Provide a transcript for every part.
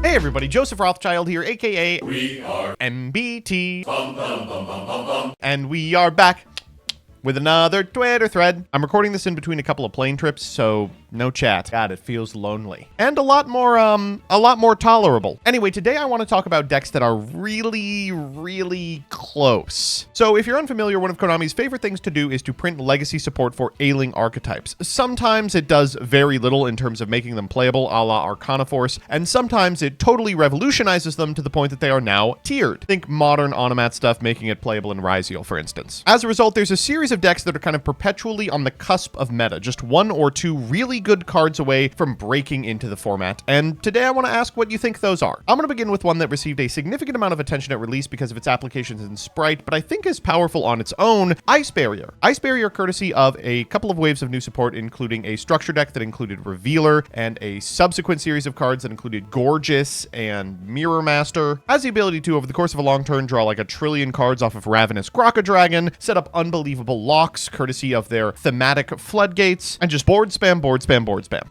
Hey everybody, Joseph Rothschild here, aka We are MBT, bum bum bum bum bum bum. and we are back with another Twitter thread. I'm recording this in between a couple of plane trips, so no chat. God, it feels lonely. And a lot more tolerable. Anyway, today I want to talk about decks that are really close. So if you're unfamiliar, one of Konami's favorite things to do is to print legacy support for ailing archetypes. Sometimes it does very little in terms of making them playable, a la Arcana Force, and sometimes it totally revolutionizes them to the point that they are now tiered. Think modern Onomat stuff making it playable in Yugioh, for instance. As a result, there's a series of decks that are kind of perpetually on the cusp of meta, just one or two really good cards away from breaking into the format, and today I want to ask what you think those are. I'm going to begin with one that received a significant amount of attention at release because of its applications in Sprite, but I think is powerful on its own, Ice Barrier. Ice Barrier courtesy of a couple of waves of new support, including a structure deck that included Revealer, and a subsequent series of cards that included Gorgeous and Mirror Master, has the ability to, over the course of a long turn, draw like 1 trillion cards off of Ravenous Grokka Dragon, set up unbelievable locks courtesy of their thematic floodgates, and just board spam.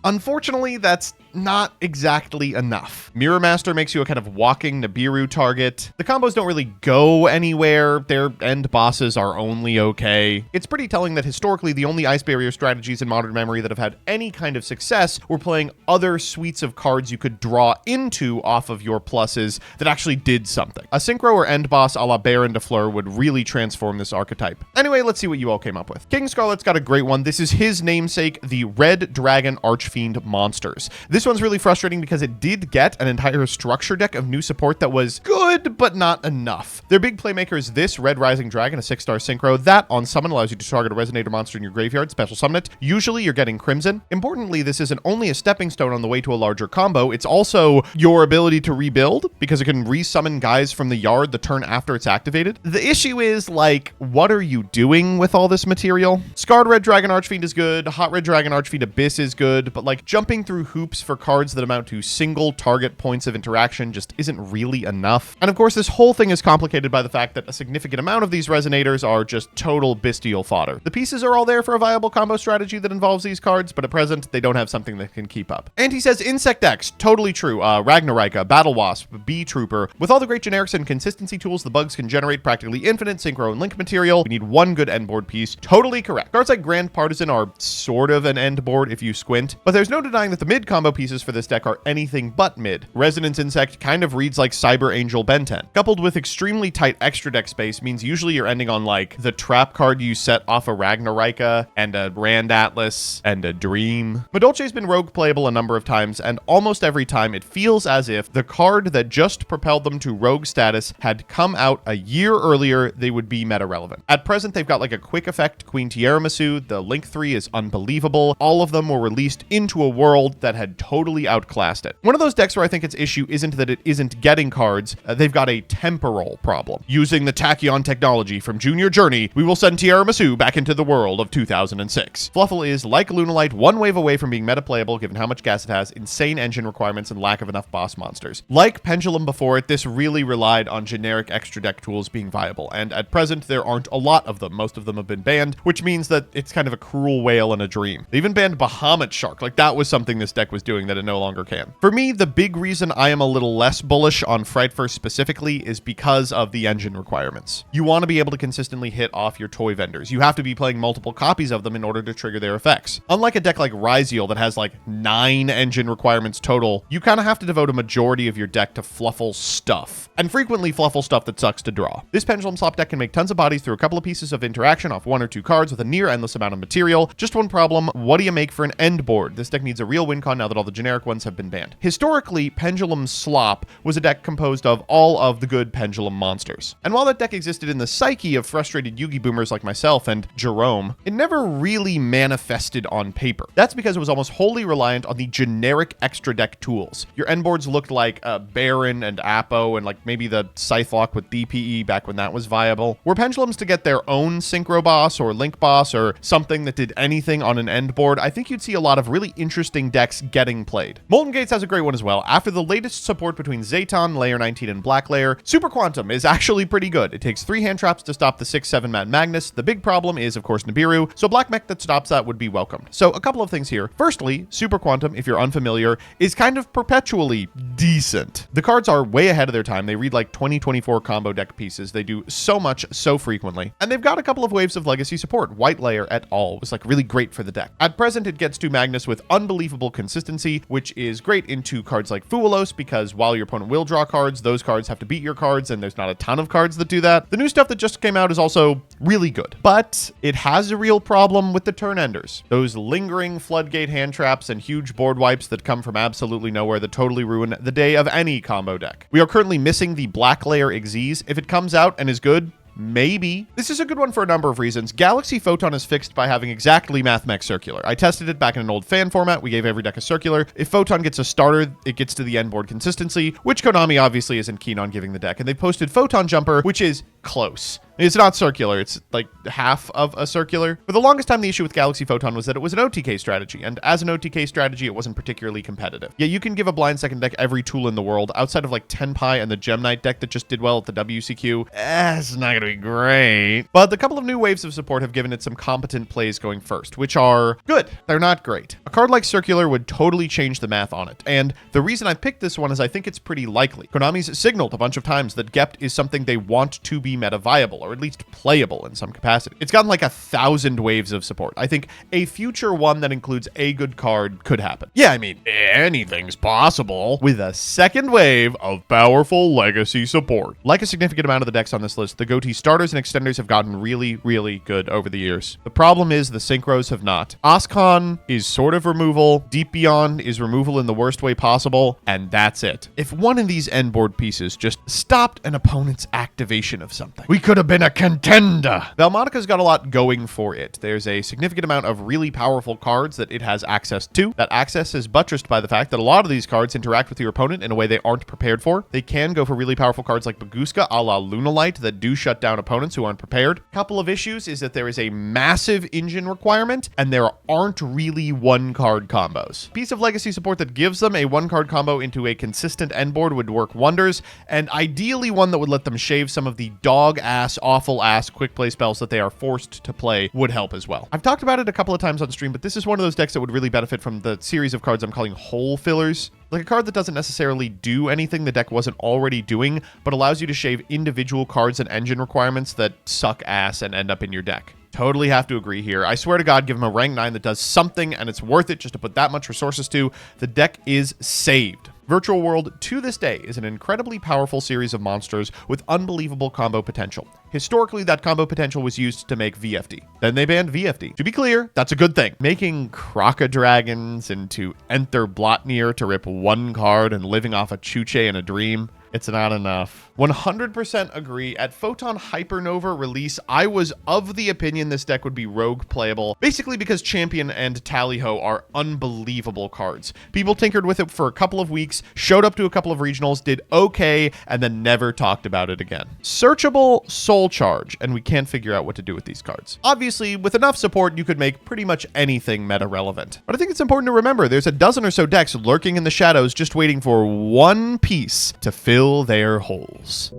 Unfortunately, that's not exactly enough. Mirror Master makes you a kind of walking Nibiru target. The combos don't really go anywhere. Their end bosses are only okay. It's pretty telling that historically the only Ice Barrier strategies in modern memory that have had any kind of success were playing other suites of cards you could draw into off of your pluses that actually did something. A synchro or end boss a la Baron de Fleur would really transform this archetype. Anyway, let's see what you all came up with. King Scarlet's got a great one. This is his namesake, the Red Dragon Archfiend Monsters. This one's really frustrating because it did get an entire structure deck of new support that was good, but not enough. Their big playmaker is this Red Rising Dragon, a 6-star synchro that on summon allows you to target a resonator monster in your graveyard, special summon it. Usually you're getting Crimson. Importantly, this isn't only a stepping stone on the way to a larger combo, it's also your ability to rebuild because it can resummon guys from the yard the turn after it's activated. The issue is, like, what are you doing with all this material? Scarred Red Dragon Archfiend is good, Hot Red Dragon Archfiend Abyss is good, but like jumping through hoops for cards that amount to single target points of interaction just isn't really enough. And of course, this whole thing is complicated by the fact that a significant amount of these resonators are just total bestial fodder. The pieces are all there for a viable combo strategy that involves these cards, but at present, they don't have something that can keep up. And he says Insect decks, totally true. Ragnarika, Battle Wasp, Bee Trooper. With all the great generics and consistency tools, the bugs can generate practically infinite synchro and link material. We need one good end board piece. Totally correct. Cards like Grand Partisan are sort of an end board if you squint, but there's no denying that the mid combo pieces for this deck are anything but mid. Resonance Insect kind of reads like Cyber Angel Benten. Coupled with extremely tight extra deck space means usually you're ending on like the trap card you set off a Ragnarika and a Rand Atlas and a Dream. Madolche's been rogue playable a number of times, and almost every time it feels as if the card that just propelled them to rogue status had come out a year earlier, they would be meta relevant. At present, they've got like a quick effect Queen Tiramisu, the Link 3 is unbelievable. All of them were released into a world that had totally outclassed it. One of those decks where I think its issue isn't that it isn't getting cards, they've got a temporal problem. Using the Tachyon technology from Junior Journey, we will send Tiramisu back into the world of 2006. Fluffal is, like Lunalite, one wave away from being meta playable given how much gas it has, insane engine requirements, and lack of enough boss monsters. Like Pendulum before it, this really relied on generic extra deck tools being viable, and at present there aren't a lot of them. Most of them have been banned, which means that it's kind of a cruel whale in a dream. They even banned Bahamut Shark, like that was something this deck was doing that it no longer can. For me, the big reason I am a little less bullish on Frightverse specifically is because of the engine requirements. You want to be able to consistently hit off your toy vendors. You have to be playing multiple copies of them in order to trigger their effects. Unlike a deck like Yugioh that has like 9 engine requirements total, you kind of have to devote a majority of your deck to Fluffal stuff, and frequently Fluffal stuff that sucks to draw. This Pendulum Slop deck can make tons of bodies through a couple of pieces of interaction off 1 or 2 cards with a near endless amount of material. Just one problem, what do you make for an end board? This deck needs a real win con now that all the generic ones have been banned. Historically, Pendulum Slop was a deck composed of all of the good Pendulum monsters. And while that deck existed in the psyche of frustrated Yugi boomers like myself and Jerome, it never really manifested on paper. That's because it was almost wholly reliant on the generic extra deck tools. Your end boards looked like Baron and Apo and like maybe the Scythe Lock with DPE back when that was viable. Were Pendulums to get their own synchro Synchro Boss or Link Boss or something that did anything on an end board, I think you'd see a lot of really interesting decks getting played. Molten Gates has a great one as well. After the latest support between Zayton, Layer 19, and Black Layer, Super Quantum is actually pretty good. It takes 3 hand traps to stop the 6/7 Mad Magnus. The big problem is, of course, Nibiru, so black mech that stops that would be welcomed. So a couple of things here. Firstly, Super Quantum, if you're unfamiliar, is kind of perpetually decent. The cards are way ahead of their time. They read like 2024 combo deck pieces. They do so much so frequently. And they've got a couple of waves of legacy support. White Layer et al. Was like really great for the deck. At present, it gets to Magnus with unbelievable consistency, which is great into cards like Fualos, because while your opponent will draw cards, those cards have to beat your cards, and there's not a ton of cards that do that. The new stuff that just came out is also really good, but it has a real problem with the turn enders. Those lingering floodgate hand traps and huge board wipes that come from absolutely nowhere that totally ruin the day of any combo deck. We are currently missing the Black Layer Xyz. If it comes out and is good, maybe. This is a good one for a number of reasons. Galaxy Photon is fixed by having exactly MathMech Circular. I tested it back in an old fan format. We gave every deck a Circular. If Photon gets a starter, it gets to the end board consistency, which Konami obviously isn't keen on giving the deck. And they posted Photon Jumper, which is close. It's not circular. It's like half of a circular. For the longest time, the issue with Galaxy Photon was that it was an OTK strategy, and as an OTK strategy, it wasn't particularly competitive. Yeah, you can give a blind second deck every tool in the world, outside of like Tenpai and the Gem Knight deck that just did well at the WCQ. It's not gonna be great. But the couple of new waves of support have given it some competent plays going first, which are good. They're not great. A card like Circular would totally change the math on it, and the reason I picked this one is I think it's pretty likely. Konami's signaled a bunch of times that Gept is something they want to be meta viable, or at least playable in some capacity. It's gotten like 1,000 waves of support. I think a future one that includes a good card could happen. Yeah, I mean, anything's possible with a second wave of powerful legacy support. Like a significant amount of the decks on this list, the Ghoti starters and extenders have gotten really, really good over the years. The problem is the synchros have not. Oscon is sort of removal, Deep Beyond is removal in the worst way possible, and that's it. If one of these end board pieces just stopped an opponent's activation of something, we could have been a contender. Vaalmonica's got a lot going for it. There's a significant amount of really powerful cards that it has access to. That access is buttressed by the fact that a lot of these cards interact with your opponent in a way they aren't prepared for. They can go for really powerful cards like Baguska a la Lunalight that do shut down opponents who aren't prepared. Couple of issues is that there is a massive engine requirement, and there aren't really one-card combos. Piece of legacy support that gives them a one-card combo into a consistent end board would work wonders, and ideally one that would let them shave some of the dog-ass, awful-ass quick play spells that they are forced to play would help as well. I've talked about it a couple of times on stream, but this is one of those decks that would really benefit from the series of cards I'm calling hole fillers. Like a card that doesn't necessarily do anything the deck wasn't already doing, but allows you to shave individual cards and engine requirements that suck ass and end up in your deck. Totally have to agree here. I swear to God, give him a rank 9 that does something, and it's worth it just to put that much resources to. The deck is saved. Virtual World, to this day, is an incredibly powerful series of monsters with unbelievable combo potential. Historically, that combo potential was used to make VFD. Then they banned VFD. To be clear, that's a good thing. Making Crocodragons into Enter Blotnir to rip one card and living off a Chuche in a dream, it's not enough. 100% agree. At Photon Hypernova release, I was of the opinion this deck would be rogue playable, basically because Champion and Tallyho are unbelievable cards. People tinkered with it for a couple of weeks, showed up to a couple of regionals, did okay, and then never talked about it again. Searchable Soul Charge, and we can't figure out what to do with these cards. Obviously, with enough support, you could make pretty much anything meta relevant. But I think it's important to remember there's a dozen or so decks lurking in the shadows just waiting for one piece to fill their holes.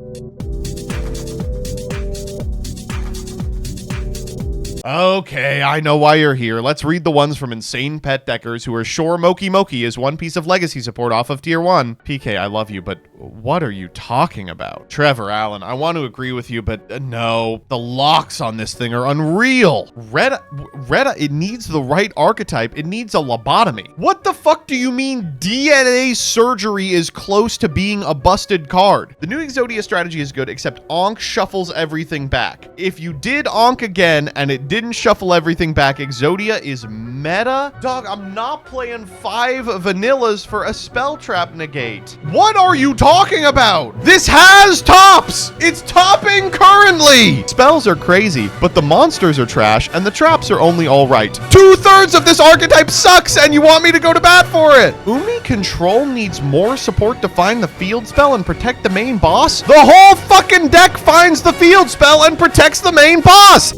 Okay, I know why you're here. Let's read the ones from insane pet deckers who are sure Moki Moki is one piece of legacy support off of tier 1. PK, I love you, but what are you talking about? Trevor Allen, I want to agree with you, but no. The locks on this thing are unreal. Retta, it needs the right archetype. It needs a lobotomy. What the fuck do you mean DNA surgery is close to being a busted card? The new Exodia strategy is good, except Onk shuffles everything back. If you did Onk again and it didn't shuffle everything back, Exodia is meta? Dog, I'm not playing 5 vanillas for a spell trap negate. What are you talking about? This has tops! It's topping currently! Spells are crazy, but the monsters are trash, and the traps are only alright. 2/3 of this archetype sucks, and you want me to go to bat for it! Umi Control needs more support to find the field spell and protect the main boss? The whole fucking deck finds the field spell and protects the main boss!